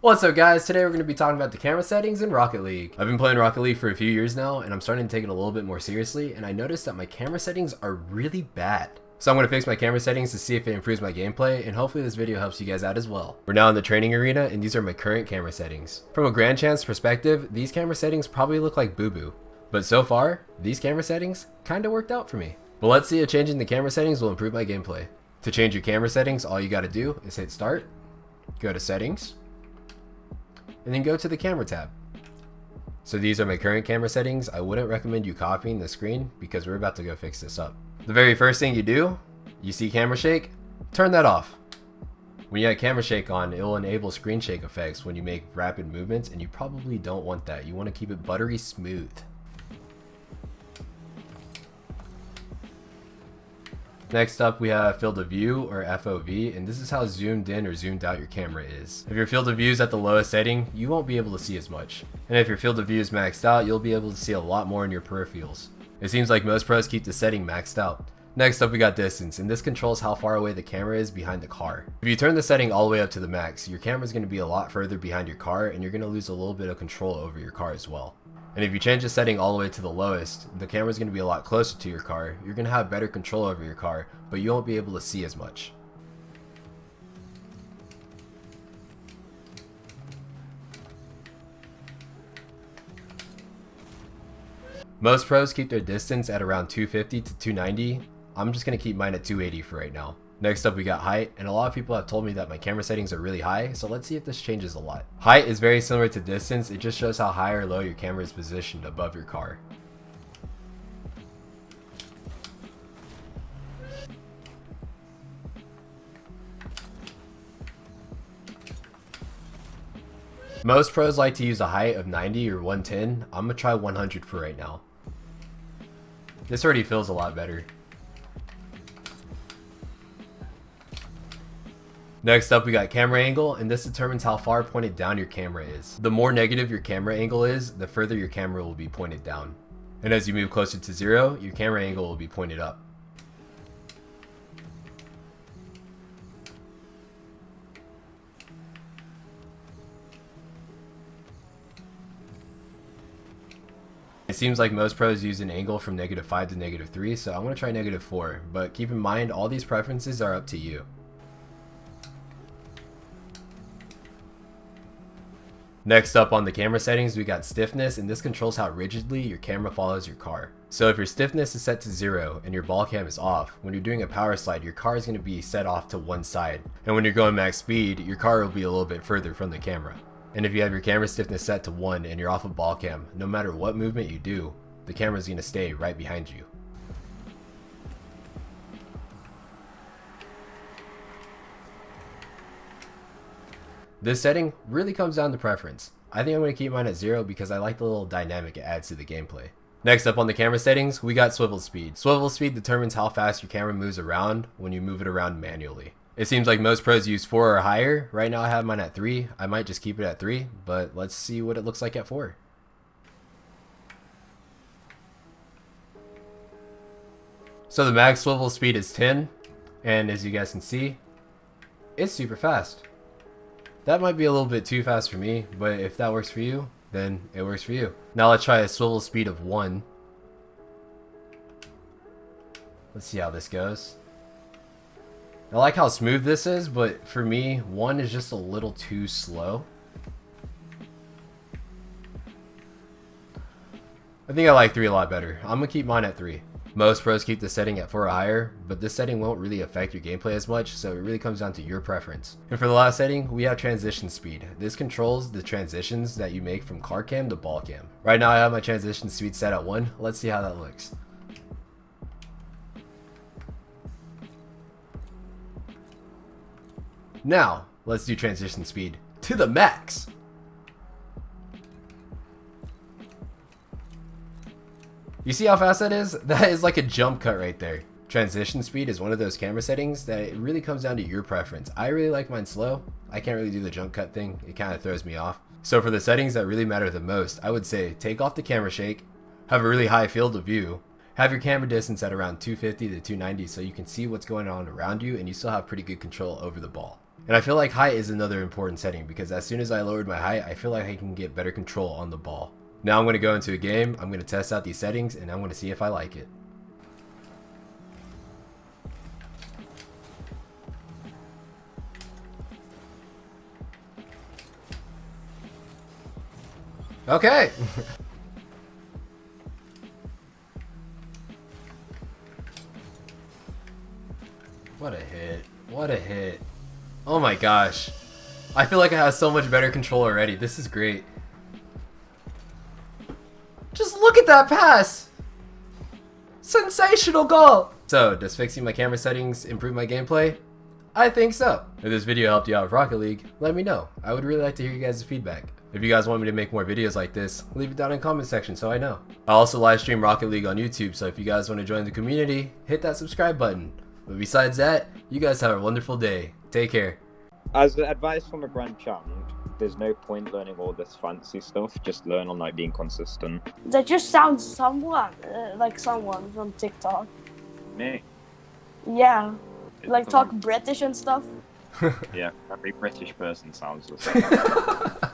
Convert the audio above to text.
What's up guys, today we're going to be talking about the camera settings in Rocket League. I've been playing Rocket League for a few years now and I'm starting to take it a little bit more seriously, and I noticed that my camera settings are really bad. So I'm going to fix my camera settings to see if it improves my gameplay, and hopefully this video helps you guys out as well. We're now in the training arena and these are my current camera settings. From a grand chance perspective, these camera settings probably look like boo-boo. But so far, these camera settings kinda worked out for me. But let's see if changing the camera settings will improve my gameplay. To change your camera settings, all you gotta do is hit start, go to settings, and then go to the camera tab. So these are my current camera settings. I wouldn't recommend you copying the screen because we're about to go fix this up. The very first thing you do, you see camera shake, turn that off. When you have camera shake on, it will enable screen shake effects when you make rapid movements, and you probably don't want that. You want to keep it buttery smooth. Next up, we have field of view, or FOV, and this is how zoomed in or zoomed out your camera is. If your field of view is at the lowest setting, you won't be able to see as much. And if your field of view is maxed out, you'll be able to see a lot more in your peripherals. It seems like most pros keep the setting maxed out. Next up, we got distance, and this controls how far away the camera is behind the car. If you turn the setting all the way up to the max, your camera is going to be a lot further behind your car, and you're going to lose a little bit of control over your car as well. And if you change the setting all the way to the lowest, the camera is going to be a lot closer to your car. You're going to have better control over your car, but you won't be able to see as much. Most pros keep their distance at around 250 to 290. I'm just going to keep mine at 280 for right now. Next up, we got height, and a lot of people have told me that my camera settings are really high, so let's see if this changes a lot. Height is very similar to distance. It just shows how high or low your camera is positioned above your car. Most pros like to use a height of 90 or 110. I'm going to try 100 for right now. This already feels a lot better. Next up, we got camera angle, and this determines how far pointed down your camera is. The more negative your camera angle is, the further your camera will be pointed down. And as you move closer to 0, your camera angle will be pointed up. It seems like most pros use an angle from -5 to -3, so I'm going to try -4, but keep in mind all these preferences are up to you. Next up on the camera settings, we got stiffness, and this controls how rigidly your camera follows your car. So if your stiffness is set to 0 and your ball cam is off, when you're doing a power slide, your car is going to be set off to one side. And when you're going max speed, your car will be a little bit further from the camera. And if you have your camera stiffness set to 1 and you're off of ball cam, no matter what movement you do, the camera is going to stay right behind you. This setting really comes down to preference. I think I'm going to keep mine at 0 because I like the little dynamic it adds to the gameplay. Next up on the camera settings, we got swivel speed. Swivel speed determines how fast your camera moves around when you move it around manually. It seems like most pros use 4 or higher. Right now I have mine at 3. I might just keep it at 3, but let's see what it looks like at 4. So the max swivel speed is 10, and as you guys can see, it's super fast. That might be a little bit too fast for me, but if that works for you, then it works for you. Now let's try a swivel speed of 1. Let's see how this goes. I like how smooth this is, but for me, 1 is just a little too slow. I think I like 3 a lot better. I'm gonna keep mine at 3. Most pros keep the setting at 4 or higher, but this setting won't really affect your gameplay as much, so it really comes down to your preference. And for the last setting, we have transition speed. This controls the transitions that you make from car cam to ball cam. Right now I have my transition speed set at 1. Let's see how that looks. Now, let's do transition speed to the max. You see how fast that is? That is like a jump cut right there. Transition speed is one of those camera settings that it really comes down to your preference. I really like mine slow. I can't really do the jump cut thing. It kind of throws me off. So for the settings that really matter the most, I would say take off the camera shake, have a really high field of view, have your camera distance at around 250 to 290 so you can see what's going on around you and you still have pretty good control over the ball. And I feel like height is another important setting because as soon as I lowered my height, I feel like I can get better control on the ball. Now I'm going to go into a game, I'm going to test out these settings, and I'm going to see if I like it. Okay. What a hit. What a hit. Oh my gosh. I feel like I have so much better control already. This is great. Just look at that pass! Sensational goal! So, does fixing my camera settings improve my gameplay? I think so. If this video helped you out with Rocket League, let me know. I would really like to hear you guys' feedback. If you guys want me to make more videos like this, leave it down in the comment section so I know. I also live stream Rocket League on YouTube, so if you guys want to join the community, hit that subscribe button. But besides that, you guys have a wonderful day. Take care. As advice from a grandchild, there's no point learning all this fancy stuff. Just learn on like being consistent. That just sounds somewhat like someone from TikTok. Me? Yeah, like talk British and stuff. Yeah, every British person sounds the same.